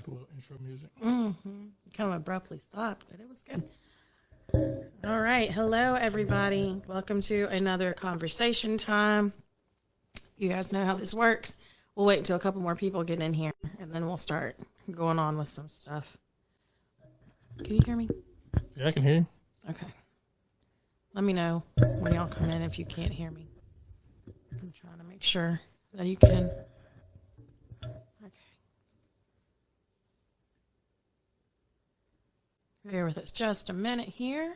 the little intro music. Mm-hmm. Kind of abruptly stopped, but it was good. All right. Hello, everybody. Welcome to another conversation time. You guys know how this works. We'll wait until a couple more people get in here, and then we'll start going on with some stuff. Can you hear me? Yeah, I can hear you. Okay. Let me know when y'all come in if you can't hear me. I'm trying to make sure that you can. Okay. Bear with us just a minute here.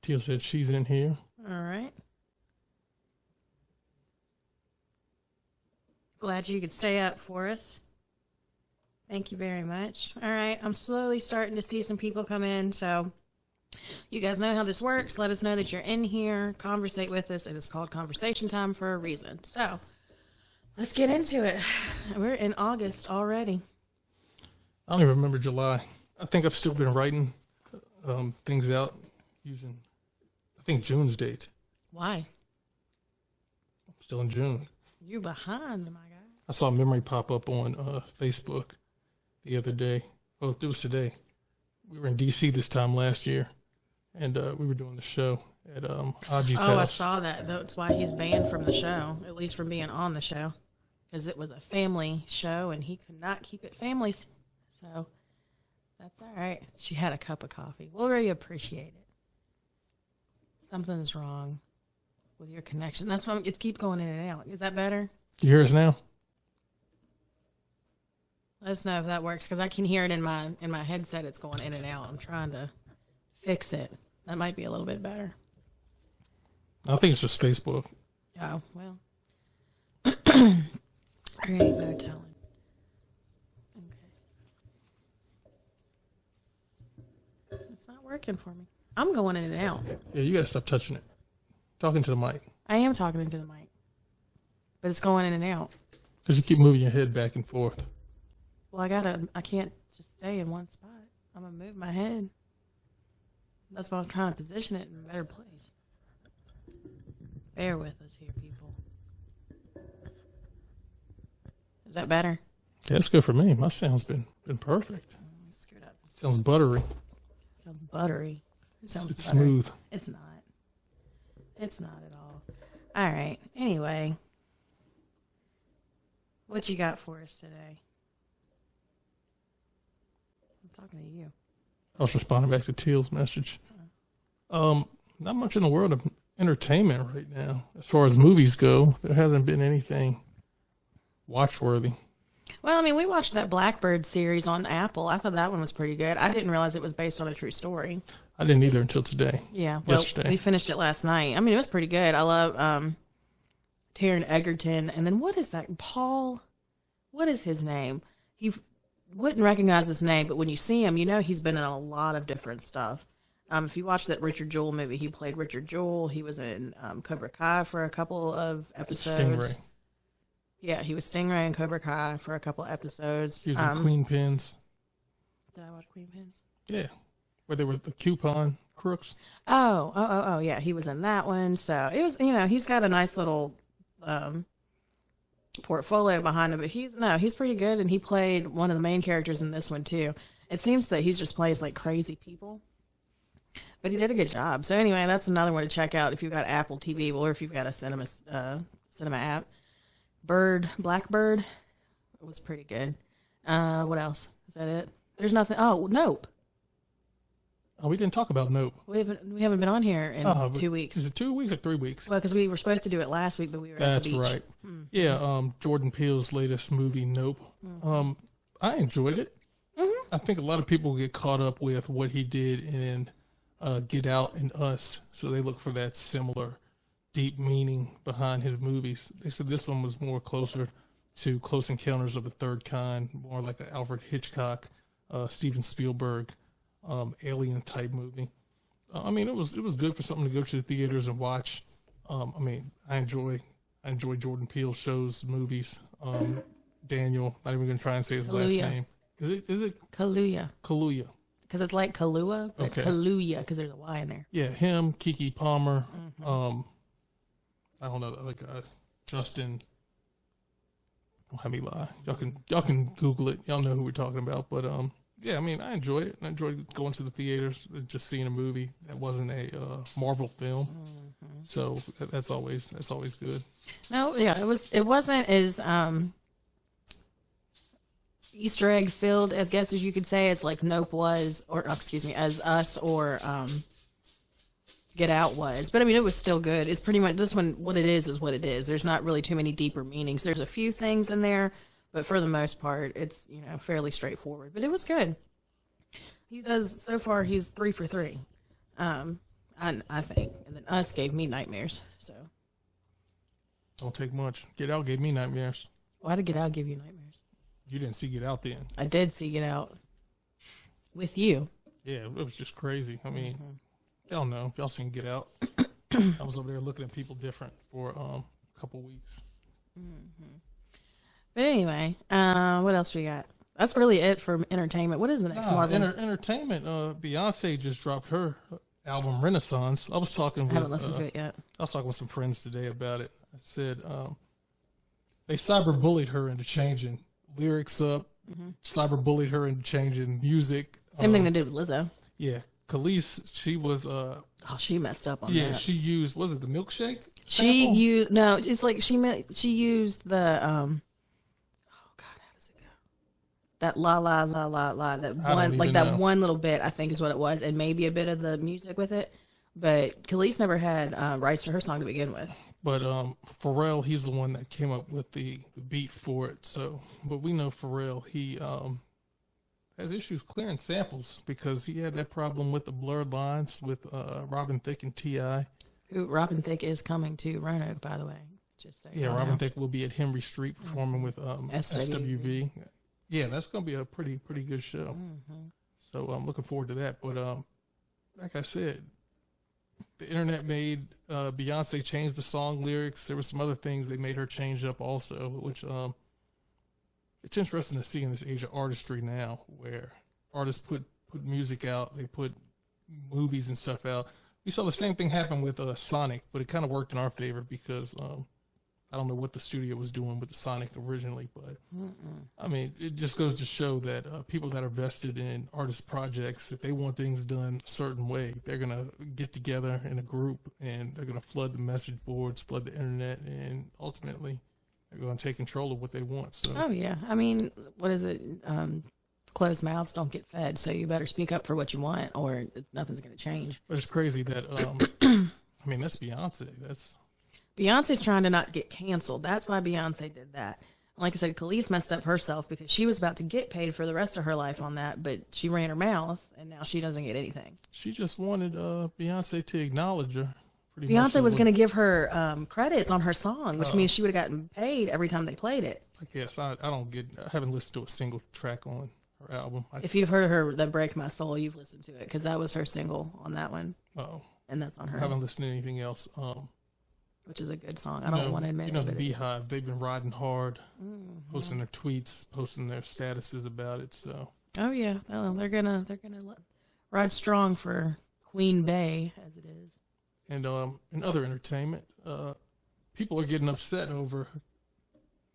Teal said she's in here. All right. Glad you could stay up for us. Thank you very much. All right. I'm slowly starting to see some people come in. So you guys know how this works. Let us know that you're in here. Conversate with us. It is called Conversation Time for a reason. So let's get into it. We're in August already. I don't even remember July. I think I've still been writing things out using, I think, June's date. Why? I'm still in June. You're behind, my guy. I saw a memory pop up on Facebook the other day. Well, it was today. We were in D.C. this time last year, and we were doing the show at Aji's house. Oh, I saw that. That's why he's banned from the show, at least from being on the show, because it was a family show, and he could not keep it family. So that's all right. She had a cup of coffee. We'll really appreciate it. Something's wrong with your connection. That's why it keeps going in and out. Is that better? You hear us now? Let us know if that works, because I can hear it in my headset. It's going in and out. I'm trying to fix it. That might be a little bit better. I think it's just Facebook. Oh, well. There ain't no telling. Okay. It's not working for me. I'm going in and out. Yeah, you got to stop touching it. Talking to the mic. I am talking into the mic. But it's going in and out. Because you keep moving your head back and forth. Well, I can't just stay in one spot. I'm going to move my head. That's why I'm trying to position it in a better place. Bear with us here, people. Is that better? Yeah, that's good for me. My sound's been perfect. Screwed up. Sounds buttery. Sounds buttery. It sounds It's buttery. smooth. It's not. It's not at all. All right. Anyway. What you got for us today? I'm talking to you. I was responding back to Teal's message. Not much in the world of entertainment right now. As far as movies go, there hasn't been anything watchworthy. Well, I mean, we watched that Blackbird series on Apple. I thought that one was pretty good. I didn't realize it was based on a true story. I didn't either until today. Yeah, well, yesterday. We finished it last night. I mean, it was pretty good. I love Taron Egerton. And then what is that? Paul, what is his name? You wouldn't recognize his name, but when you see him, you know he's been in a lot of different stuff. If you watch that Richard Jewell movie, he played Richard Jewell. He was in Cobra Kai for a couple of episodes. Stingray. Yeah, he was Stingray in Cobra Kai for a couple episodes. He was in Queen Pins. Did I watch Queen Pins? Yeah. Where they were the coupon crooks. Oh, yeah, he was in that one. So it was, he's got a nice little portfolio behind him, but he's pretty good, and he played one of the main characters in this one too. It seems that he just plays like crazy people, but he did a good job. So anyway, that's another one to check out if you've got Apple TV or if you've got a cinema app. Blackbird was pretty good. What else? Is that it? There's nothing. Oh, Nope. Oh, we didn't talk about Nope. We haven't been on here in 2 weeks. Is it 2 weeks or 3 weeks? Well, because we were supposed to do it last week, but we were at That's the beach. right. Mm-hmm. Yeah, Jordan Peele's latest movie, Nope. Mm-hmm. I enjoyed it. Mm-hmm. I think a lot of people get caught up with what he did in Get Out and Us, so they look for that similar deep meaning behind his movies. They said this one was more closer to Close Encounters of the Third Kind, more like an Alfred Hitchcock, Steven Spielberg, alien type movie. I mean, it was good for something to go to the theaters and watch. I enjoy Jordan Peele shows, movies. Daniel, not even gonna try and say his last name. Is it Kaluuya? Kaluuya. because it's like Kahlua, but Okay. Kaluuya because there's a Y in there. Yeah, him, Kiki Palmer. I don't know, like Justin. Don't have me lie. Y'all can Google it. Y'all know who we're talking about. But yeah, I mean, I enjoyed it. I enjoyed going to the theaters, just seeing a movie that wasn't a Marvel film. So that's always good. No, yeah, it wasn't as Easter egg filled as guess as you could say as like Nope was, or excuse me, as Us or Get Out was. But I mean, it was still good. It's pretty much this one. What it is what it is. There's not really too many deeper meanings. There's a few things in there, but for the most part, it's fairly straightforward. But it was good. He does so far. He's 3 for 3. I think, and then Us gave me nightmares. So Don't take much. Get Out gave me nightmares. why did Get Out give you nightmares? You didn't see Get Out then. I did see Get Out with you. Yeah, it was just crazy. I mean, y'all know. Y'all seen Get Out. I was over there looking at people different for a couple weeks. But anyway, what else we got? That's really it for entertainment. What is the next Marvel? Entertainment. Beyonce just dropped her album Renaissance. I was talking with. I haven't listened to it yet. I was talking with some friends today about it. I said they cyberbullied her into changing lyrics up. Cyberbullied her into changing music. Same thing they did with Lizzo. Yeah, Khalees. She was. Oh, she messed up on Yeah, that. she used. Was it the milkshake? She sample? used no. It's like she used the Oh God, how does it go? That la la la la la. That I don't one like even that know. one little bit. I think is what it was, and maybe a bit of the music with it. But Khalees never had rights to her song to begin with. But Pharrell, he's the one that came up with the beat for it. So, but we know Pharrell, he has issues clearing samples because he had that problem with the blurred lines with Robin Thicke and T.I. Who Robin Thicke is coming to Roanoke, by the way. Just so Yeah, y'all Robin know. Thicke will be at Henry Street performing with SWV. Yeah, that's going to be a pretty good show. So I'm looking forward to that. But like I said, the internet made Beyonce change the song lyrics. There were some other things they made her change up also, which it's interesting to see in this age of artistry now, where artists put music out, they put movies and stuff out. We saw the same thing happen with Sonic, but it kind of worked in our favor because I don't know what the studio was doing with the Sonic originally, but I mean, it just goes to show that people that are vested in artist projects, if they want things done a certain way, they're going to get together in a group and they're going to flood the message boards, flood the internet, and ultimately they're going to take control of what they want. So, Oh yeah, I mean, what is it? Closed mouths don't get fed, so you better speak up for what you want, or nothing's going to change. but it's crazy that I mean, that's Beyonce. That's Beyonce's trying to not get canceled. That's why Beyonce did that. Like I said, Khalees messed up herself because she was about to get paid for the rest of her life on that, but she ran her mouth, and now she doesn't get anything. she just wanted Beyonce to acknowledge her. Pretty much Beyonce is was what- going to give her credits on her song, which means she would have gotten paid every time they played it. I guess I haven't listened to a single track on her album. If you've heard her, "That Break My Soul," you've listened to it because that was her single on that one, Oh, and that's on I her, haven't listened to anything else. which is a good song. I don't want to admit you know it, the but Beehive. They've been riding hard, posting their tweets, posting their statuses about it. So oh yeah, well, they're gonna ride strong for Queen Bey as it is. and in other entertainment, people are getting upset over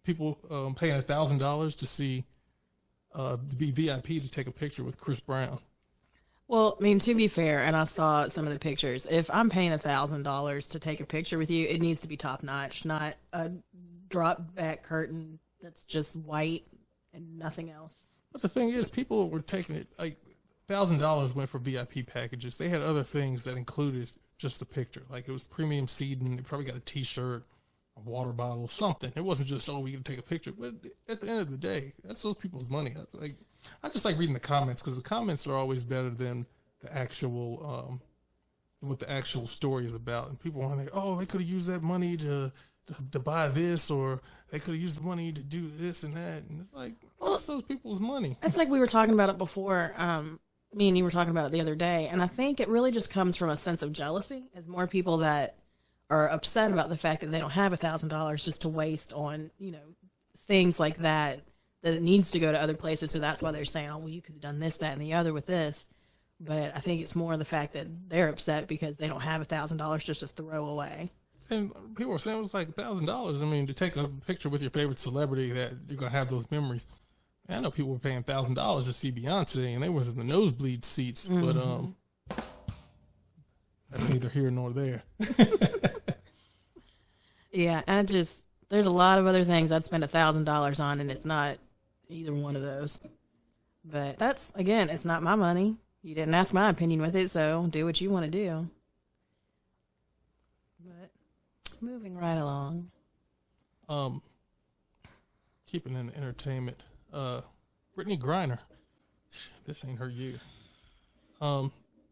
people paying $1,000 to see to be VIP to take a picture with Chris Brown. Well, I mean, to be fair, and I saw some of the pictures. If I'm paying $1,000 to take a picture with you, it needs to be top notch, not a drop back curtain that's just white and nothing else. But the thing is, people were taking it like $1,000 went for VIP packages. They had other things that included just the picture, like it was premium seating. They probably got a T-shirt, a water bottle, something. It wasn't just we can take a picture. But at the end of the day, that's those people's money. I just like reading the comments because the comments are always better than the actual what the actual story is about. And people want to, they could have used that money to buy this, or they could have used the money to do this and that. And it's like, that's those people's money. It's like we were talking about it before. Me and you were talking about it the other day, and I think it really just comes from a sense of jealousy. As more people that are upset about the fact that they don't have $1,000 just to waste on, things like that it needs to go to other places. So that's why they're saying, oh, well, you could have done this, that, and the other with this. But I think it's more the fact that they're upset because they don't have $1,000 just to throw away. And people were saying it was like $1,000. I mean, to take a picture with your favorite celebrity that you're gonna have those memories. And I know people were paying $1,000 to see Beyonce, and they was in the nosebleed seats. Mm-hmm. But that's neither here nor there. Yeah, there's a lot of other things I'd spend $1,000 on, and it's not either one of those. But that's, again, it's not my money. You didn't ask my opinion with it, so do what you want to do. But moving right along. Keeping in entertainment. Brittany Griner. This ain't her year. So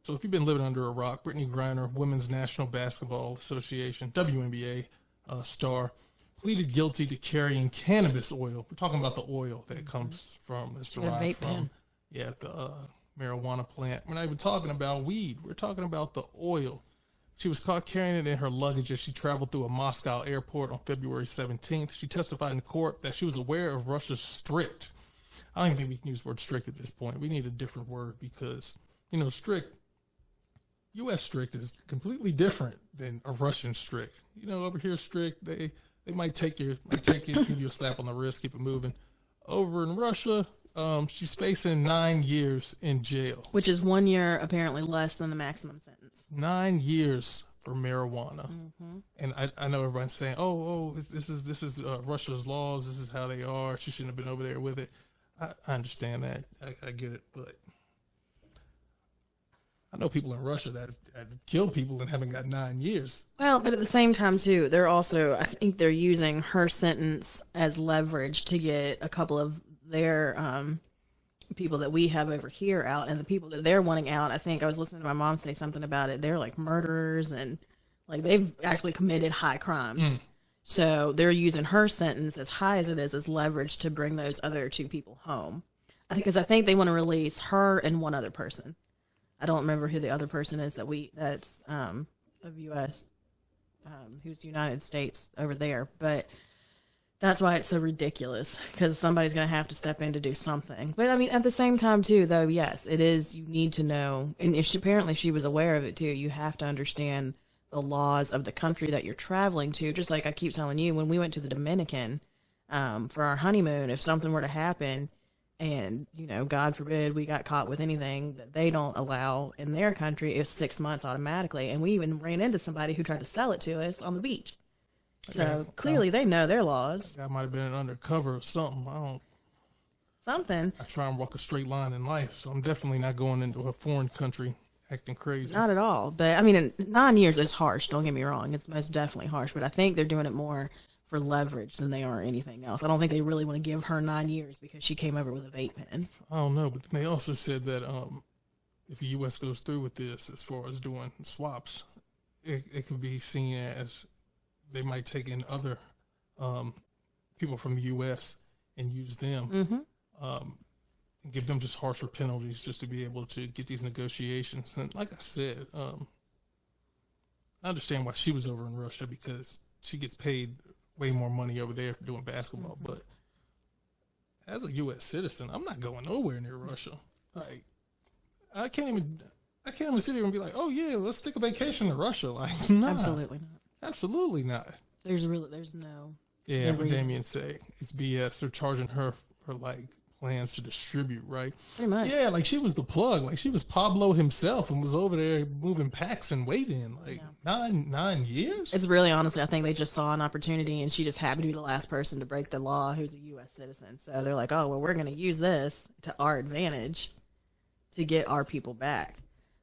if you've been living under a rock, Brittany Griner, Women's National Basketball Association, WNBA star, pleaded guilty to carrying cannabis oil. We're talking about the oil that comes from, it's derived from, the marijuana plant. We're not even talking about weed. We're talking about the oil. She was caught carrying it in her luggage as she traveled through a Moscow airport on February 17th. She testified in court that she was aware of Russia's strict. I don't even think we can use the word strict at this point. We need a different word because, strict, U.S. strict is completely different than a Russian strict. Over here strict, they might take it, give you a slap on the wrist, keep it moving. Over in Russia, she's facing 9 years in jail. Which is 1 year, apparently less than the maximum sentence. 9 years for marijuana. Mm-hmm. And I know everyone's saying, this is Russia's laws. This is how they are. She shouldn't have been over there with it. I understand that. I get it. But I know people in Russia that have killed people and haven't got 9 years. Well, but at the same time, too, I think they're using her sentence as leverage to get a couple of their people that we have over here out, and the people that they're wanting out. I think I was listening to my mom say something about it. They're like murderers, and like they've actually committed high crimes. So they're using her sentence, as high as it is, as leverage to bring those other two people home. I think they want to release her and one other person. I don't remember who the other person is that's of U.S. Who's United States over there, but that's why it's so ridiculous, because somebody's going to have to step in to do something. But I mean, at the same time too, though, yes, it is, you need to know, and if she was aware of it too, you have to understand the laws of the country that you're traveling to. Just like I keep telling you, when we went to the Dominican for our honeymoon, if something were to happen and, God forbid, we got caught with anything that they don't allow in their country, it's 6 months automatically. And we even ran into somebody who tried to sell it to us on the beach. So clearly they know their laws. That might have been an undercover or something. Something. I try and walk a straight line in life, so I'm definitely not going into a foreign country acting crazy. Not at all. But I mean, 9 years is harsh. Don't get me wrong. It's most definitely harsh. But I think they're doing it more for leverage than they are anything else. I don't think they really want to give her 9 years because she came over with a vape pen. I don't know, but they also said that if the U.S. goes through with this, as far as doing swaps, it could be seen as they might take in other people from the U.S. and use them, and give them just harsher penalties just to be able to get these negotiations. And like I said, I understand why she was over in Russia, because she gets paid way more money over there for doing basketball. But as a U.S. citizen, I'm not going nowhere near Russia. Like, I can't even sit here and be like, oh yeah, let's take a vacation to Russia. Like, nah, absolutely not. Absolutely not. There's no. Yeah, what Damien say, it's BS. They're charging her for like plans to distribute, right? Pretty much. Yeah, like she was the plug. Like she was Pablo himself and was over there moving packs and waiting. Like 9 years? It's really, honestly, I think they just saw an opportunity, and she just happened to be the last person to break the law who's a U.S. citizen. So they're like, oh, well, we're going to use this to our advantage to get our people back.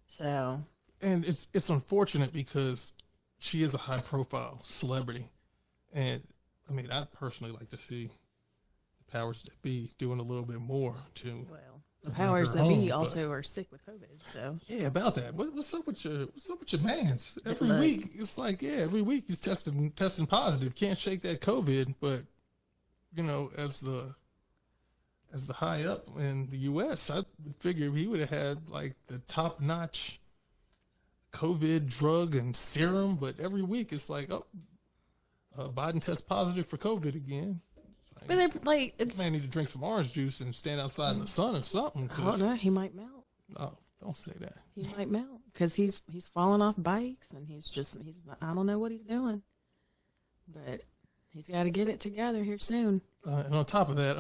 So. And it's unfortunate because she is a high-profile celebrity. And, I mean, I'd personally like to see the powers that be doing a little bit more to... Well, the powers that be also are sick with COVID, so... Yeah, about that. What's up with your mans? Every week, it's like, every week he's testing positive. Can't shake that COVID, but, as the high up in the U.S., I would figure he would have had, like, the top-notch COVID drug and serum, but every week it's like, Biden tests positive for COVID again. But they're like, man need to drink some orange juice and stand outside in the sun or something. Oh no, he might melt. Oh, Don't say that. He might melt because he's falling off bikes and I don't know what he's doing, but he's got to get it together here soon. And on top of that,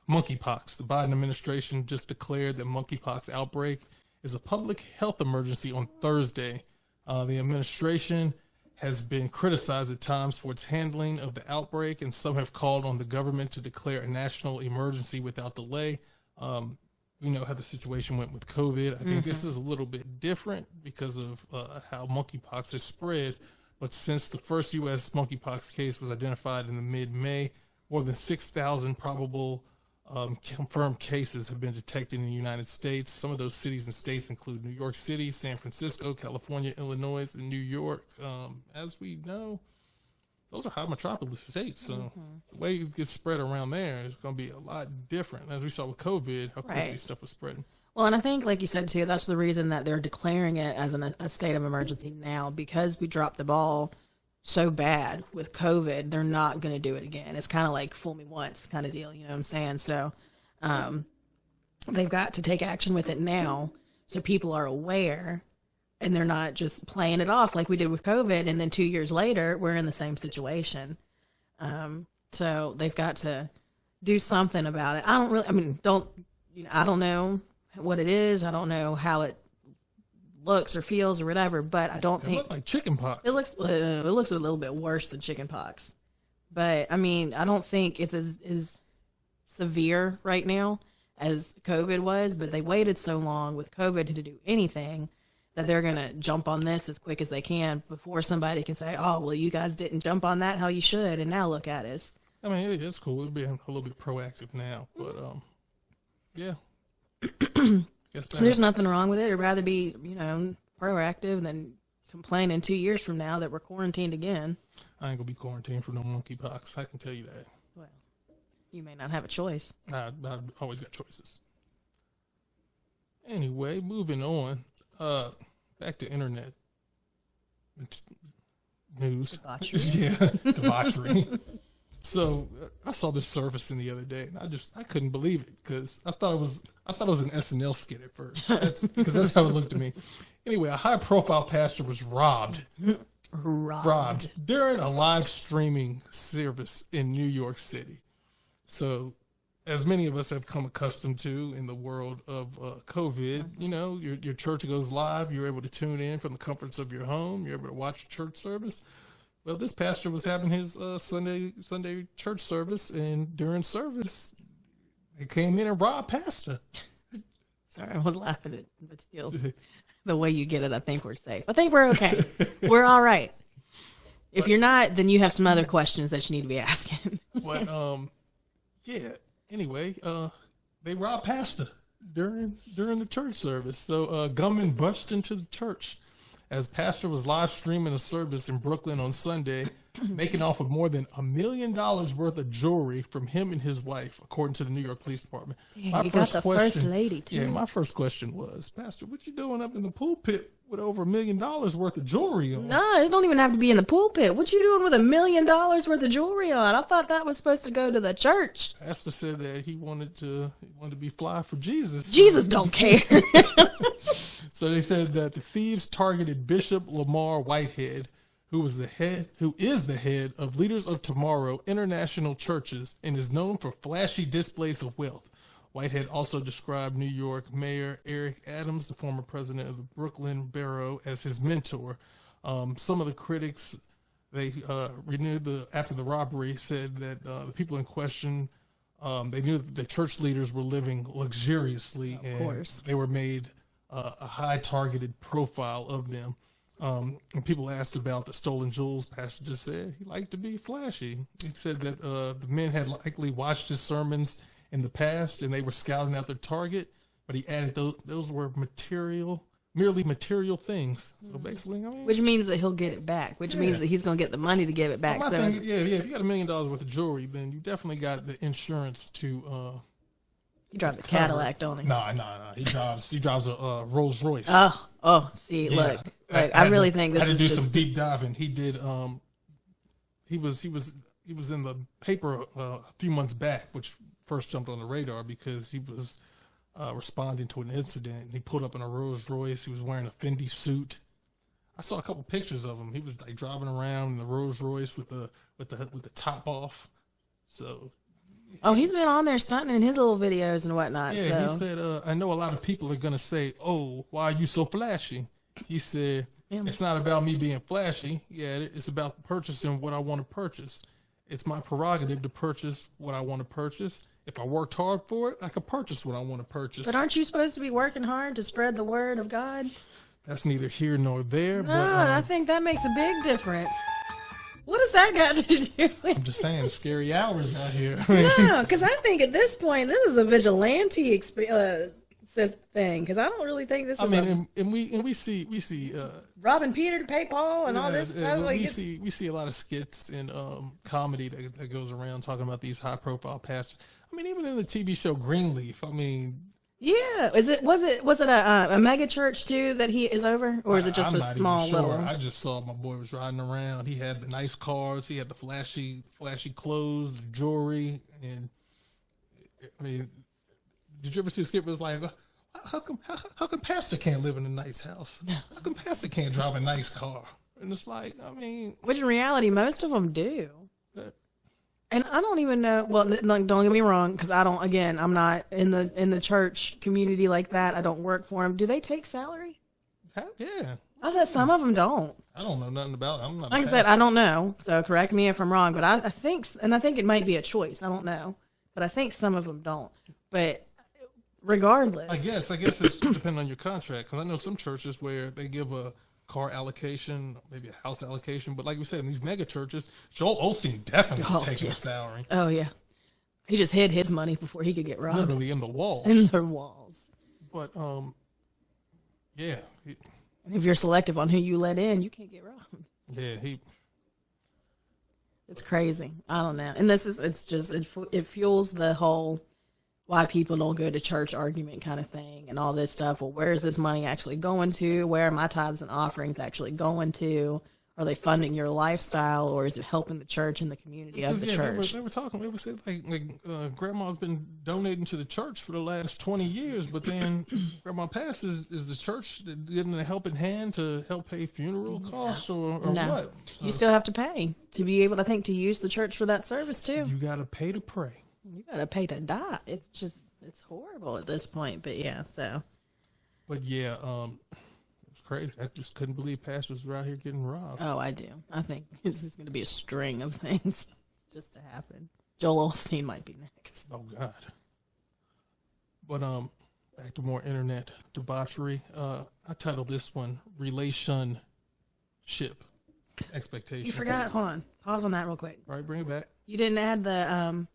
monkeypox. The Biden administration just declared that monkeypox outbreak is a public health emergency on Thursday. The administration has been criticized at times for its handling of the outbreak, and some have called on the government to declare a national emergency without delay. We know how the situation went with COVID. I think this is a little bit different because of how monkeypox is spread. But since the first U.S. monkeypox case was identified in the mid-May, more than 6,000 probable confirmed cases have been detected in the United States. Some of those cities and states include New York City, San Francisco, California, Illinois, and New York. As we know, those are high metropolis states. So the way it gets spread around there is going to be a lot different. As we saw with COVID, how quickly stuff was spreading. Well, and I think, like you said, too, that's the reason that they're declaring it as a state of emergency now, because we dropped the ball so bad with COVID. They're not going to do it again. It's kind of like fool me once kind of deal. You know what I'm saying? So they've got to take action with it now so people are aware and they're not just playing it off like we did with COVID. And then 2 years later, we're in the same situation. So they've got to do something about it. I don't know what it is. I don't know how it looks or feels or whatever, but I don't think it looks like chicken pox. It looks a little bit worse than chicken pox. But I mean, I don't think it's as severe right now as COVID was, but they waited so long with COVID to do anything that they're going to jump on this as quick as they can before somebody can say, oh, well, you guys didn't jump on that how you should, and now look at us. I mean, it's cool. It'll be a little bit proactive now, but yeah. There's nothing wrong with it. I'd rather be, proactive than complain in 2 years from now that we're quarantined again. I ain't going to be quarantined for no monkeypox. I can tell you that. Well, you may not have a choice. I've always got choices. Anyway, moving on. Back to internet news. Debauchery. Yeah, debauchery. So I saw this surfacing the other day, and I couldn't believe it because I thought it was an SNL skit at first, because that's how it looked to me. Anyway, a high-profile pastor was robbed during a live streaming service in New York City. So, as many of us have come accustomed to in the world of COVID, your church goes live. You're able to tune in from the comforts of your home. You're able to watch a church service. Well, this pastor was having his Sunday church service, and during service, they came in and robbed pastor. Sorry, I was laughing at Matilda's. The way you get it, I think we're safe. I think we're okay. We're all right. If you're not, then you have some other questions that you need to be asking. But yeah. Anyway, they robbed pastor during the church service. So gunmen burst into the church as pastor was live streaming a service in Brooklyn on Sunday, making off with more than $1 million worth of jewelry from him and his wife, according to the New York Police Department. Yeah, you got the first lady, too. Yeah, my first question was, Pastor, what you doing up in the pulpit with over $1 million worth of jewelry on? No, it don't even have to be in the pulpit. What you doing with $1 million worth of jewelry on? I thought that was supposed to go to the church. Pastor said that he wanted to be fly for Jesus. Jesus don't care. So they said that the thieves targeted Bishop Lamar Whitehead, who is the head of Leaders of Tomorrow International Churches and is known for flashy displays of wealth. Whitehead also described New York Mayor Eric Adams, the former president of the Brooklyn Borough, as his mentor. Some of the critics, they after the robbery, said that the people in question, they knew that the church leaders were living luxuriously, of course. They were made a high targeted profile of them. When people asked about the stolen jewels, Pastor just said he liked to be flashy. He said that the men had likely watched his sermons in the past and they were scouting out their target, but he added those were merely material things. So basically, which means that he'll get it back, which means that he's going to get the money to give it back. Well, if you got $1 million worth of jewelry, then you definitely got the insurance to he drives a Cadillac, don't he? No. He drives a Rolls Royce. See, yeah. Look, I really think this is had to do just some deep diving. He did. He was in the paper a few months back, which first jumped on the radar because he was responding to an incident. He pulled up in a Rolls Royce. He was wearing a Fendi suit. I saw a couple pictures of him. He was like driving around in the Rolls Royce with the top off. So. Oh, he's been on there stunting in his little videos and whatnot. Yeah, so. He said, I know a lot of people are going to say, oh, why are you so flashy? He said, it's not about me being flashy. Yeah, it's about purchasing what I want to purchase. It's my prerogative to purchase what I want to purchase. If I worked hard for it, I could purchase what I want to purchase. But aren't you supposed to be working hard to spread the word of God? That's neither here nor there. No, but, I think that makes a big difference. What has that got to do with I'm just saying, scary hours out here. No, because I think at this point, this is a vigilante thing. Because I don't really think this is. I mean, and we see robbing Peter to pay Paul and all this stuff. We see a lot of skits and comedy that goes around talking about these high profile pastors. I mean, even in the TV show Greenleaf. I mean. Yeah, was it a mega church too that he is over, or is it just a small little? I just saw my boy was riding around. He had the nice cars, he had the flashy clothes, the jewelry, and I mean, did you ever see a skit? Was like, how come Pastor can't live in a nice house? How come Pastor can't drive a nice car? And it's like, I mean, which in reality, most of them do. And I don't even know. Well, don't get me wrong, because I don't. Again, I'm not in the church community like that. I don't work for them. Do they take salary? Yeah. I thought some of them don't. I don't know nothing about it. I'm not. Like I said, I don't know. So correct me if I'm wrong. But I think it might be a choice. I don't know, but I think some of them don't. But regardless, I guess it's depending on your contract. Because I know some churches where they give a car allocation, maybe a house allocation, but like we said, in these mega churches, Joel Osteen definitely is taking a salary. Oh yeah, he just hid his money before he could get robbed. Literally in the walls. In the walls. But yeah. And if you're selective on who you let in, you can't get robbed. Yeah, It's crazy. I don't know, and it fuels the whole why people don't go to church argument kind of thing and all this stuff. Well, where is this money actually going to? Where are my tithes and offerings actually going to? Are they funding your lifestyle, or is it helping the church and the community of the church? They were talking. They were saying like Grandma's been donating to the church for the last 20 years, but then Grandma passed. Is the church giving a helping hand to help pay funeral costs or what? You still have to pay to be able, I think, to use the church for that service too. You got to pay to pray. You gotta pay to die. It's horrible at this point. But yeah, so. But yeah, it's crazy. I just couldn't believe pastors were out here getting robbed. Oh, I do. I think this is going to be a string of things just to happen. Joel Osteen might be next. Oh God. But back to more internet debauchery. I titled this one "Relationship Expectation." You forgot. Hold on. Pause on that real quick. All right, bring it back. You didn't add the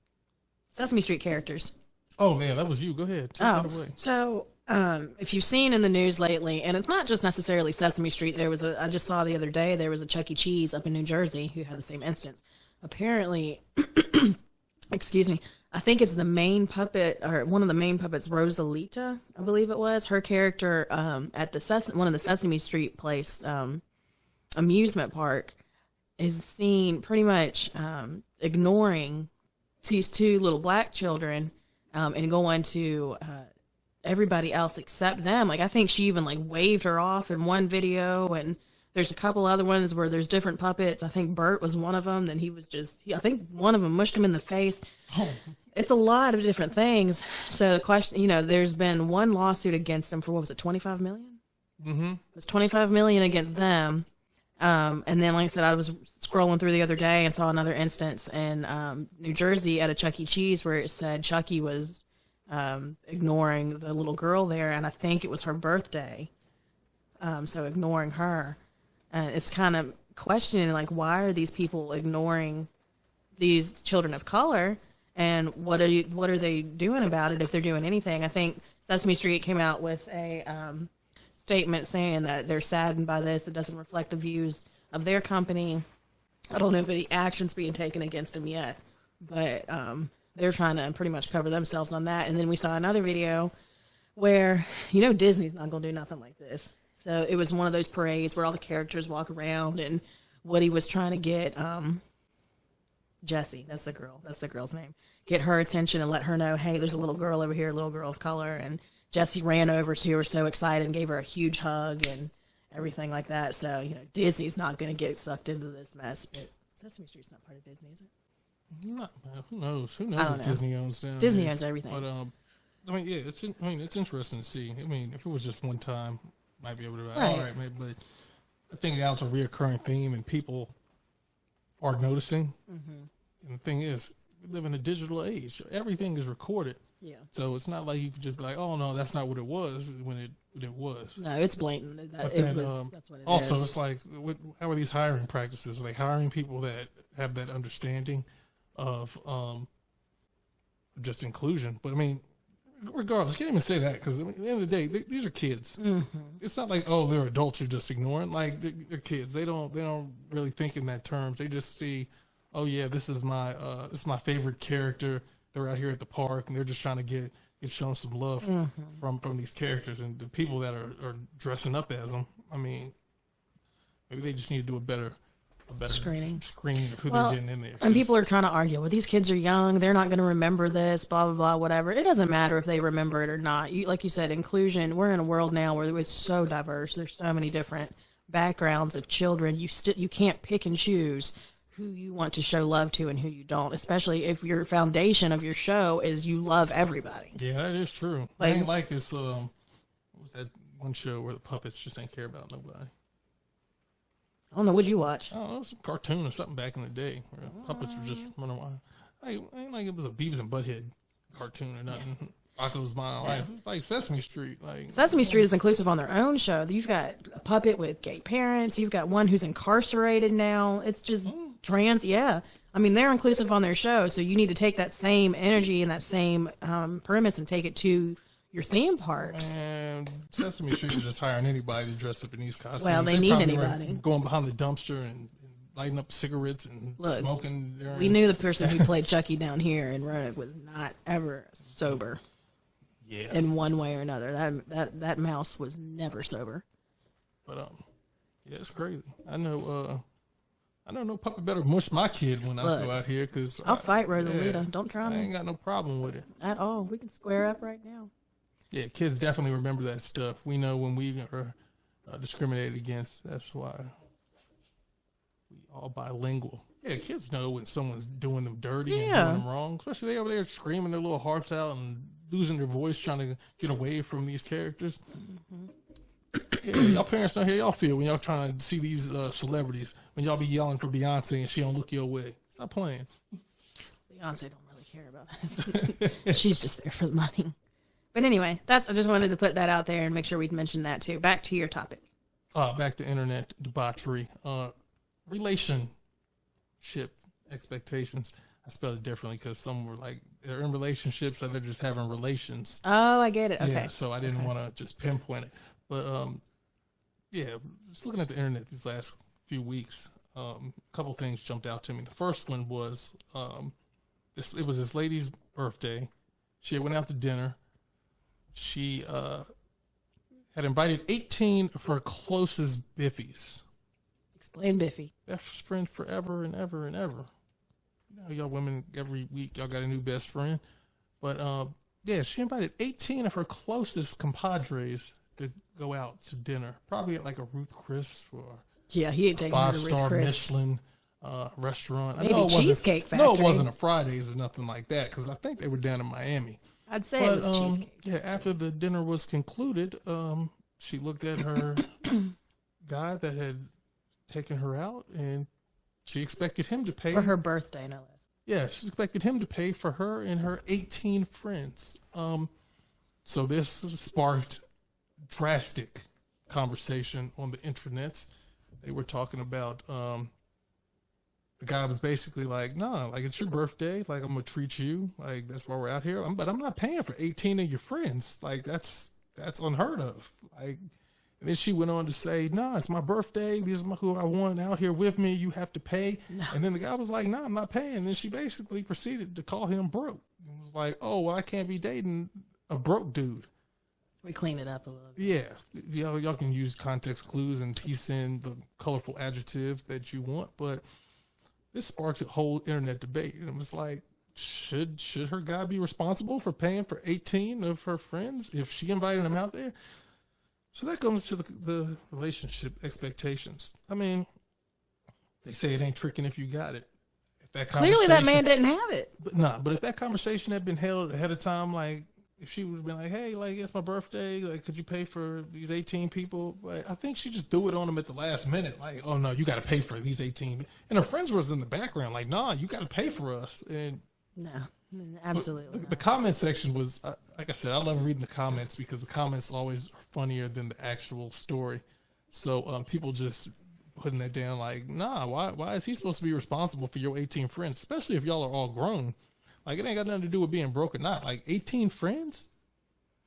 Sesame Street characters. Oh man, that was you. Go ahead. Take that away. So if you've seen in the news lately, and it's not just necessarily Sesame Street. I just saw the other day there was a Chuck E. Cheese up in New Jersey who had the same instance. Apparently, excuse me, I think it's the main puppet, or one of the main puppets, Rosalita, I believe it was. Her character at one of the Sesame Street place amusement park is seen pretty much ignoring these two little black children and going to everybody else except them. Like, I think she even like waved her off in one video, and there's a couple other ones where there's different puppets. I think Bert was one of them. Then I think one of them mushed him in the face. It's a lot of different things. So the question, there's been one lawsuit against him for, what was it, $25 million? Mm-hmm. It was $25 million against them. And then, like I said, I was scrolling through the other day and saw another instance in New Jersey at a Chuck E. Cheese where it said Chucky was ignoring the little girl there, and I think it was her birthday. So ignoring her. It's kind of questioning, like, why are these people ignoring these children of color, and what are they doing about it if they're doing anything? I think Sesame Street came out with a statement saying that they're saddened by this. It doesn't reflect the views of their company. I don't know if any action's being taken against them yet, but they're trying to pretty much cover themselves on that. And then we saw another video where, Disney's not going to do nothing like this. So it was one of those parades where all the characters walk around, and Woody was trying to get Jessie, that's the girl. That's the girl's name. Get her attention and let her know, hey, there's a little girl over here, a little girl of color. And Jessie ran over to her so excited and gave her a huge hug and everything like that. So, you know, Disney's not going to get sucked into this mess. But Sesame Street's not part of Disney, is it? Not, who knows? Who knows I don't what know. Disney owns now? Disney owns everything. But I mean, yeah, it's interesting to see. I mean, if it was just one time, might be able to. Right. All right, maybe, but I think now it's a reoccurring theme, and people are noticing. Mm-hmm. And the thing is, we live in a digital age. Everything is recorded. Yeah. So it's not like you could just be like, "Oh no, that's not what it was," when it was. No, it's blatant. But then, That's what it also, is. it's like, how are these hiring practices? Like hiring people that have that understanding of just inclusion. But I mean, regardless, I can't even say that because at the end of the day, these are kids. Mm-hmm. It's not like, oh, they're adults you're just ignoring. Like they're kids. They don't really think in that terms. They just see, oh yeah, this is my favorite character. They're out here at the park and they're just trying to get shown some love from these characters and the people that are dressing up as them. I mean, maybe they just need to do a better screening of who they're getting in there. And people are trying to argue, well, these kids are young, they're not going to remember this, blah, blah, blah, whatever. It doesn't matter if they remember it or not. Like you said, inclusion, we're in a world now where it's so diverse. There's so many different backgrounds of children. You can't pick and choose who you want to show love to and who you don't, especially if your foundation of your show is you love everybody. Yeah, that is true. I ain't like this, what was that one show where the puppets just ain't care about nobody? I don't know. What'd you watch? I don't know, it was a cartoon or something back in the day where puppets were just running wild. Ain't like it was a Beavis and Butthead cartoon or nothing. Yeah. Rocko's Modern Life. It's like Sesame Street. Sesame Street is inclusive on their own show. You've got a puppet with gay parents. You've got one who's incarcerated now. It's just trans. Yeah. I mean, they're inclusive on their show. So you need to take that same energy and that same premise and take it to your theme parks. And Sesame Street is just hiring anybody to dress up in these costumes. Well, they need anybody. Going behind the dumpster and lighting up cigarettes and smoking. We knew the person who played Chucky down here in Roanoke was not ever sober. Yeah. In one way or another. That mouse was never sober. But yeah, it's crazy. I know no puppet better mush my kid when I go out here because I'll fight Rosalita. Yeah, don't try me. I ain't got no problem with it at all. We can square up right now. Yeah, kids definitely remember that stuff. We know when we are discriminated against. That's why we all bilingual. Yeah, kids know when someone's doing them dirty and doing them wrong. Especially they over there screaming their little hearts out and losing their voice trying to get away from these characters. Mm-hmm. Yeah, y'all parents know how y'all feel when y'all trying to see these celebrities. When y'all be yelling for Beyonce and she don't look your way. Stop playing. Beyonce don't really care about us. She's just there for the money. But anyway, I just wanted to put that out there and make sure we'd mention that too. Back to your topic. Back to internet debauchery. Relationship expectations. I spelled it differently because some were like, they're in relationships and they're just having relations. Oh, I get it. Okay. Yeah, so I didn't want to just pinpoint it. But, yeah, just looking at the internet these last few weeks, a couple things jumped out to me. The first one was, it was this lady's birthday. She went out to dinner. She had invited 18 of her closest biffies. Explain Biffy. Best friend forever and ever and ever. You know, y'all women, every week, y'all got a new best friend. But, yeah, she invited 18 of her closest compadres to go out to dinner. Probably at like a Ruth Chris or he ain't taking her to Ruth Chris. 5-star Michelin restaurant. Maybe Cheesecake Factory. No, it wasn't a Fridays or nothing like that because I think they were down in Miami. I'd say it was cheesecake. Yeah, after the dinner was concluded, she looked at her guy that had taken her out, and she expected him to pay. For her birthday, no less. Yeah, she expected him to pay for her and her 18 friends. So this sparked drastic conversation on the intranets. They were talking about the guy was basically like, nah, like it's your birthday, like I'm gonna treat you, like that's why we're out here. But I'm not paying for 18 of your friends. Like that's unheard of. Like, and then she went on to say, nah, it's my birthday. These are who I want out here with me. You have to pay. No. And then the guy was like, nah, I'm not paying. And then she basically proceeded to call him broke. It was like, oh, well, I can't be dating a broke dude. We clean it up a little bit. Yeah. Y'all can use context clues and piece in the colorful adjective that you want, but this sparked a whole internet debate. And it was like, should her guy be responsible for paying for 18 of her friends if she invited him out there? So that comes to the relationship expectations. I mean, they say it ain't tricking if you got it. If that Clearly that man didn't have it. But if that conversation had been held ahead of time, like if she would have been like, hey, like it's my birthday, like could you pay for these 18 people? But I think she just threw it on him at the last minute. Like, oh no, you got to pay for these 18. And her friends was in the background like, nah, you got to pay for us. And no, absolutely. The comment section was, like I said, I love reading the comments because the comments always are funnier than the actual story. So people just putting that down like, nah, why is he supposed to be responsible for your 18 friends, especially if y'all are all grown? Like, it ain't got nothing to do with being broke or not. Like, 18 friends?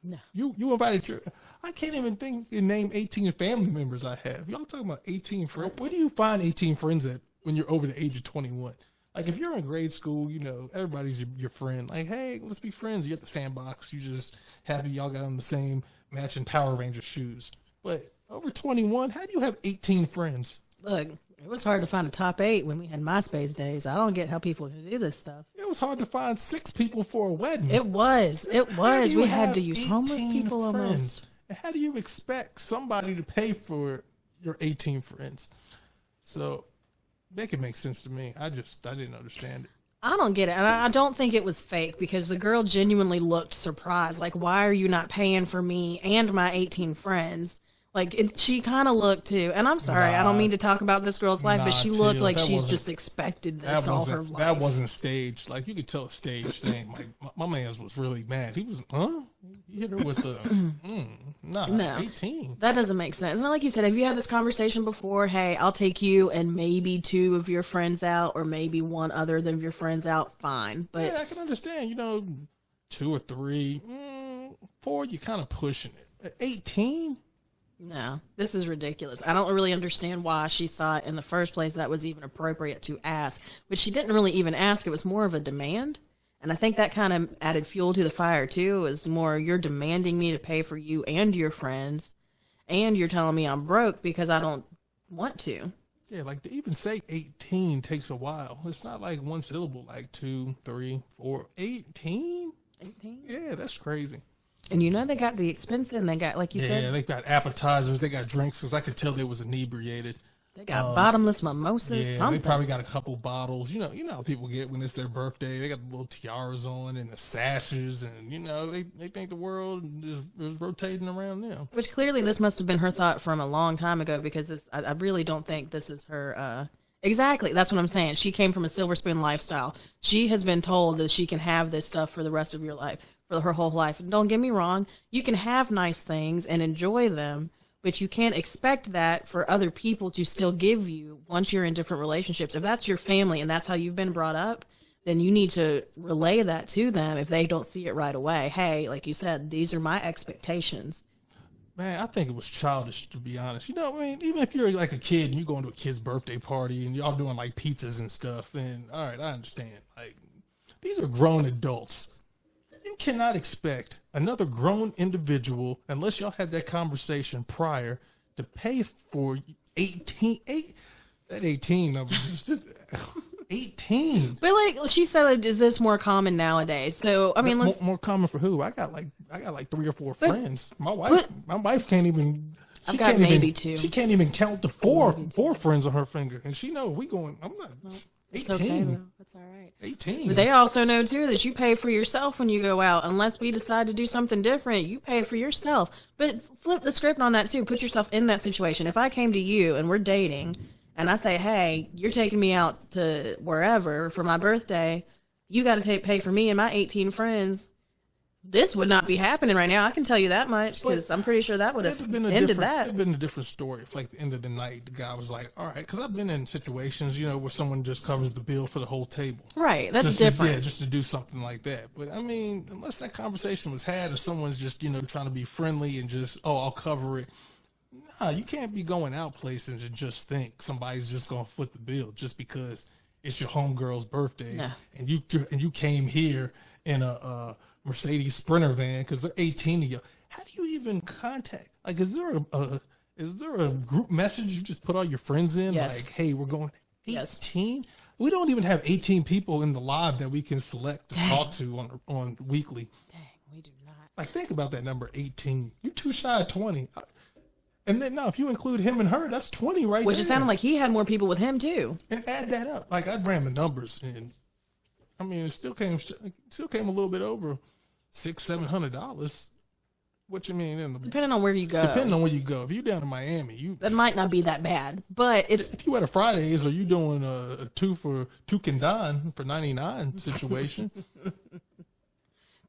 No. You invited I can't even name 18 family members I have. Y'all talking about 18 friends? Where do you find 18 friends at when you're over the age of 21? Like, if you're in grade school, you know, everybody's your friend. Like, hey, let's be friends. You're at the sandbox. You just happy y'all got on the same matching Power Ranger shoes. But over 21, how do you have 18 friends? Look, it was hard to find a top 8 when we had MySpace days. I don't get how people can do this stuff. It was hard to find 6 people for a wedding. It was. We had to use homeless people almost. And how do you expect somebody to pay for your 18 friends? So make it make sense to me. I didn't understand it. I don't get it. And I don't think it was fake because the girl genuinely looked surprised. Like, why are you not paying for me and my 18 friends? Like, she kind of looked too. And I'm sorry, I don't mean to talk about this girl's life, but she looked like she's just expected this all her life. That wasn't staged. Like, you could tell a stage thing. Like, my man was really mad. He was, huh? You hit her with the, no. 18. That doesn't make sense. And like you said, have you had this conversation before? Hey, I'll take you and maybe 2 of your friends out or maybe 1 other than your friends out. Fine. But yeah, I can understand, 2 or 3, 4, you're kind of pushing it. 18? No, this is ridiculous. I don't really understand why she thought in the first place that was even appropriate to ask. But she didn't really even ask. It was more of a demand. And I think that kind of added fuel to the fire, too. It was more, you're demanding me to pay for you and your friends. And you're telling me I'm broke because I don't want to. Yeah, like to even say 18 takes a while. It's not like one syllable, like 2, 3, 4, 18? 18? Yeah, that's crazy. And they got the expensive, and they got, like you said. Yeah, they got appetizers, they got drinks, because I could tell they was inebriated. They got bottomless mimosas, something. They probably got a couple bottles. You know how people get when it's their birthday. They got the little tiaras on and the sashes, and, they think the world is rotating around them. Which clearly this must have been her thought from a long time ago, because I really don't think this is her, exactly, that's what I'm saying. She came from a silver spoon lifestyle. She has been told that she can have this stuff for the rest of your life. For her whole life. And don't get me wrong, you can have nice things and enjoy them, but you can't expect that for other people to still give you once you're in different relationships. If that's your family and that's how you've been brought up, then you need to relay that to them if they don't see it right away. Hey, like you said, these are my expectations. Man, I think it was childish, to be honest. Even if you're like a kid and you go into a kid's birthday party and y'all doing like pizzas and stuff, then all right, I understand. Like, these are grown adults. You cannot expect another grown individual, unless y'all had that conversation prior, to pay for 18. That 18 number is just 18. But like she said, is this more common nowadays? So I mean, more common for who? I got like 3 or 4 friends. My wife can't even. I've got maybe 2. She can't even count the four friends on her finger, and she knows we going. I'm not. 18. It's okay, though. That's all right. 18. But they also know, too, that you pay for yourself when you go out. Unless we decide to do something different, you pay for yourself. But flip the script on that, too. Put yourself in that situation. If I came to you and we're dating, and I say, hey, you're taking me out to wherever for my birthday, you got to pay for me and my 18 friends. This would not be happening right now. I can tell you that much, because I'm pretty sure that would have ended that. It would have been a different story if, like, the end of the night, the guy was like, all right, because I've been in situations, where someone just covers the bill for the whole table. Right, that's different. Yeah, just to do something like that. But, I mean, unless that conversation was had or someone's just, trying to be friendly and just, I'll cover it. Nah, you can't be going out places and just think somebody's just going to foot the bill just because it's your homegirl's birthday. No. And you came here in a Mercedes Sprinter van because they're 18 of you. How do you even contact? Like, is there a group message you just put all your friends in? Yes. Like, hey, we're going 18. Yes. We don't even have 18 people in the live that we can select to talk to on weekly. Dang, we do not. Like, think about that number, 18. You're too shy of 20. And then now, if you include him and her, that's 20 right Which there. it sounded like he had more people with him too. And add that up. Like, I ran the numbers, and I mean, it still came a little bit over $600-700. What you mean? Depending on where you go. Depending on where you go. If you're down in Miami, that might not be that bad. But if you at a Fridays or you doing a two can dine for $99 situation,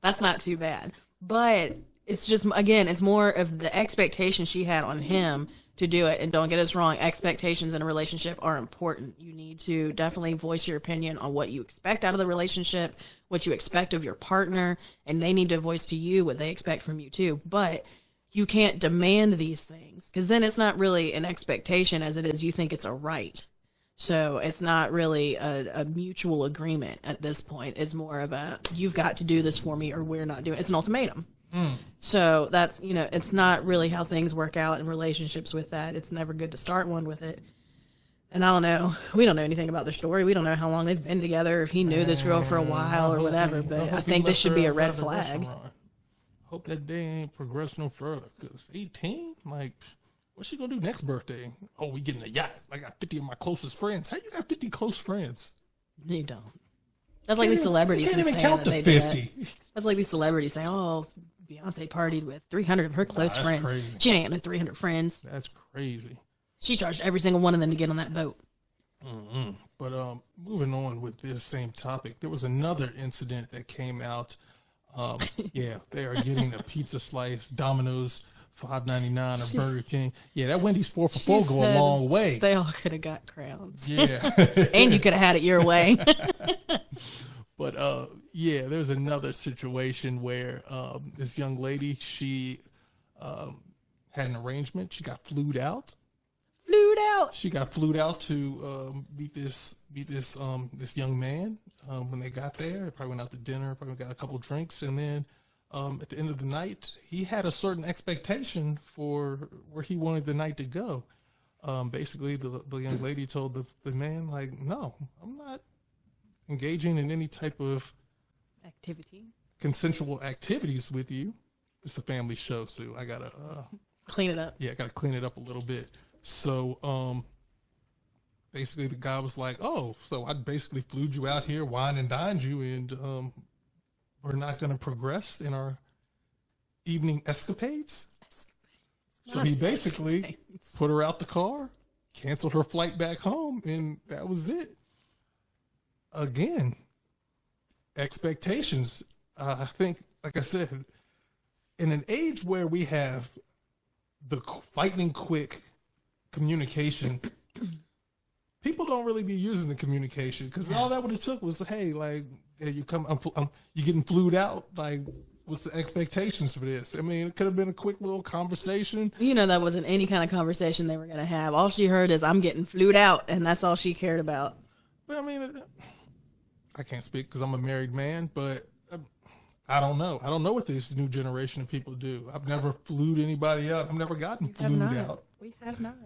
that's not too bad. But it's just, again, it's more of the expectation she had on him to do it. And don't get us wrong, expectations in a relationship are important. You need to definitely voice your opinion on what you expect out of the relationship, what you expect of your partner, and they need to voice to you what they expect from you too. But you can't demand these things, because then it's not really an expectation as it is you think it's a right. So it's not really a mutual agreement at this point. It's more of a, you've got to do this for me or we're not doing it. It's an ultimatum. So that's, it's not really how things work out in relationships with that. It's never good to start one with it. And I don't know. We don't know anything about their story. We don't know how long they've been together, if he knew this girl for a while or whatever. But I think this should be a red flag. Hope that day ain't progressed no further. Because 18? Like, what's she going to do next birthday? Oh, we getting a yacht. I got 50 of my closest friends. How you got 50 close friends? You don't. That's like these celebrities saying that they do that. That's like these celebrities saying, oh, Beyonce partied with 300 of her close friends. Crazy. She ain't got no 300 friends. That's crazy. She charged every single one of them to get on that boat. Mm-hmm. But moving on with this same topic, there was another incident that came out. Yeah, they are getting a pizza slice, Domino's $5.99, or Burger King. Yeah, that Wendy's 4 for $4 go a long way. They all could have got crowns. Yeah, and you could have had it your way. But yeah, there's another situation where this young lady, she had an arrangement. She got flued out. She got flued out to meet this young man. When they got there, they probably went out to dinner, probably got a couple drinks, and then at the end of the night, he had a certain expectation for where he wanted the night to go. Basically, the young lady told the man, like, no, I'm not engaging in any type of consensual activities with you. It's a family show, so I gotta clean it up. Yeah, I gotta clean it up a little bit. So basically the guy was like, oh, so I basically flew you out here, wine and dined you, and we're not gonna progress in our evening escapades. So he basically put her out the car, canceled her flight back home, and that was it. Again, expectations. I think, like I said, in an age where we have the lightning quick communication, people don't really be using the communication, because all that would have took was, hey, like, yeah, you getting flued out, like, what's the expectations for this? I mean, it could have been a quick little conversation. That wasn't any kind of conversation they were going to have. All she heard is, I'm getting flued out, and that's all she cared about. But I mean, I can't speak because I'm a married man, but I don't know. I don't know what this new generation of people do. I've never flued anybody out. I've never gotten flued out. We have not.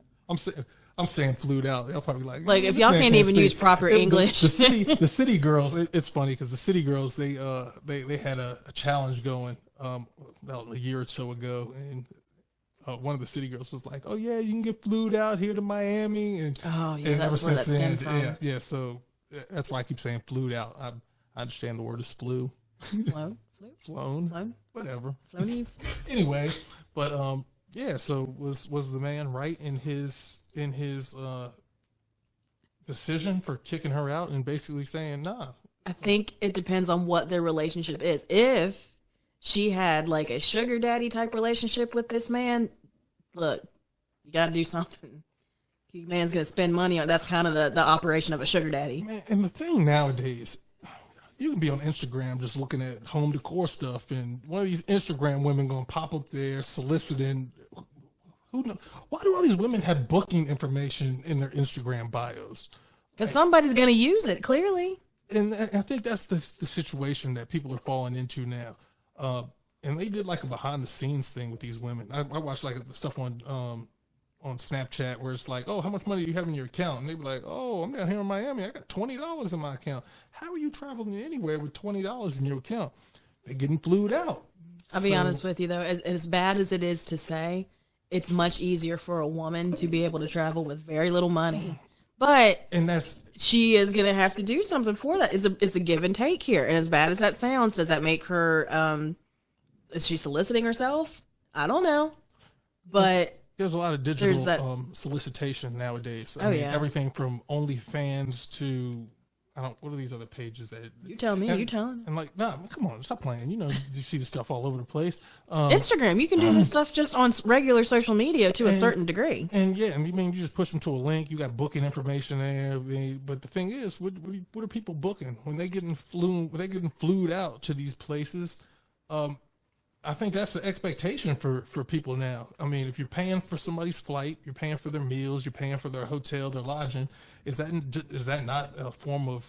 I'm saying flued out. They'll probably like if y'all can't even use proper English. The city girls. It's funny because the city girls they had a challenge going about a year or so ago, and one of the city girls was like, "Oh yeah, you can get flued out here to Miami," and that's where that stemmed from. Yeah. So that's why I keep saying flued out. I understand the word is flew. Flown, whatever. Flown. Anyway, but yeah. So was the man right in his decision for kicking her out and basically saying nah? I think it depends on what their relationship is. If she had like a sugar daddy type relationship with this man, look, you got to do something. The man's gonna spend money on. That's kind of the operation of a sugar daddy. Man, and the thing nowadays, you can be on Instagram just looking at home decor stuff, and one of these Instagram women gonna pop up there soliciting. Who knows? Why do all these women have booking information in their Instagram bios? Because somebody's gonna use it, clearly. And I think that's the situation that people are falling into now. And they did like a behind the scenes thing with these women. I watched like the stuff on on Snapchat where it's like, oh, how much money do you have in your account? And they be like, oh, I'm down here in Miami. I got $20 in my account. How are you traveling anywhere with $20 in your account? They're getting flued out. I'll be honest with you, though. As bad as it is to say, it's much easier for a woman to be able to travel with very little money. But she is going to have to do something for that. It's a give and take here. And as bad as that sounds, does that make her, is she soliciting herself? I don't know. But there's a lot of digital solicitation nowadays. I mean, everything from OnlyFans to, what are these other pages that you tell me? You tell them. And like, nah, come on, stop playing. You see the stuff all over the place. Instagram, you can do this stuff just on regular social media to a certain degree. And yeah, I mean, you just push them to a link. You got booking information there. But the thing is, what are people booking when they getting flued out to these places? I think that's the expectation for people now. I mean, if you're paying for somebody's flight, you're paying for their meals, you're paying for their hotel, their lodging. Is that not a form of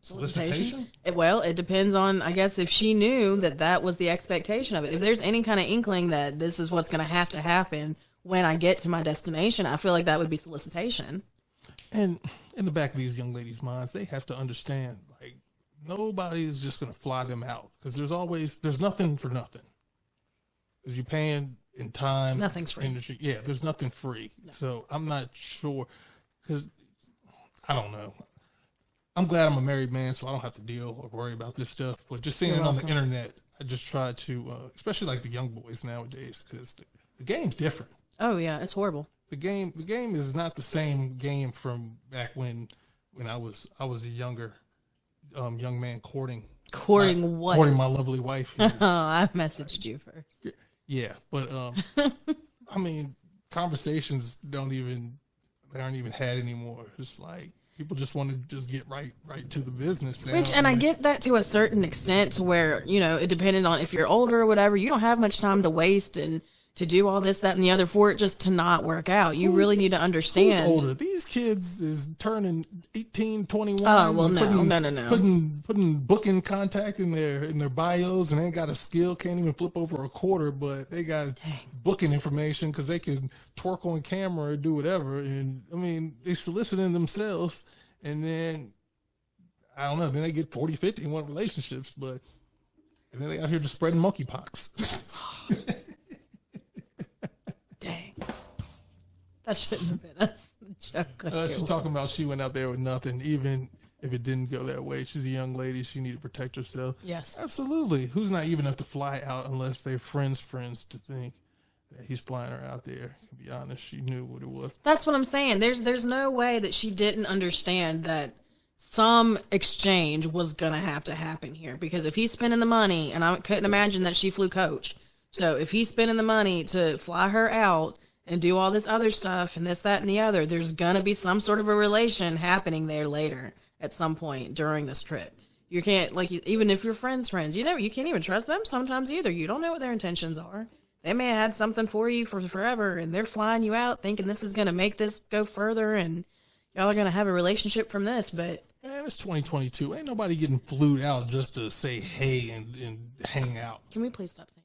solicitation? Well, it depends on, I guess, if she knew that was the expectation of it. If there's any kind of inkling that this is what's going to happen when I get to my destination, I feel like that would be solicitation. And in the back of these young ladies' minds, they have to understand, like, nobody is just going to fly them out because there's nothing for nothing. Because you're paying in time. Nothing's free. Industry. Yeah, there's nothing free. No. So I'm not sure because I don't know. I'm glad I'm a married man, so I don't have to deal or worry about this stuff. But just seeing it on the internet, I just try to, especially like the young boys nowadays, because the game's different. Oh yeah, it's horrible. The game is not the same game from back when I was a younger young man courting my lovely wife. Oh, I messaged you first. Yeah, but I mean, conversations aren't even had anymore. It's like people just want to just get right to the business now. And I get that to a certain extent, to where it depended on if you're older or whatever. You don't have much time to waste and to do all this, that, and the other for it just to not work out. You really need to understand. Who's older? These kids is turning 18, 21. Oh, well, no. Putting booking contact in their bios, and they ain't got a skill, can't even flip over a quarter, but they got booking information because they can twerk on camera or do whatever. And, I mean, they soliciting themselves, and then, I don't know, then they get 40, 50 and want relationships, and then they out here just spreading monkeypox. Dang. That shouldn't have been us. She's talking about she went out there with nothing, even if it didn't go that way. She's a young lady. She needed to protect herself. Yes. Absolutely. Who's not even enough to fly out unless they're friends to think that he's flying her out there? To be honest, she knew what it was. That's what I'm saying. There's no way that she didn't understand that some exchange was going to have to happen here. Because if he's spending the money, and I couldn't imagine that she flew coach. So if he's spending the money to fly her out and do all this other stuff and this, that, and the other, there's going to be some sort of a relation happening there later at some point during this trip. You can't, even if you're friends, you can't even trust them sometimes either. You don't know what their intentions are. They may have had something for you for forever, and they're flying you out thinking this is going to make this go further, and y'all are going to have a relationship from this, but... Man, it's 2022. Ain't nobody getting flued out just to say hey and hang out. Can we please stop saying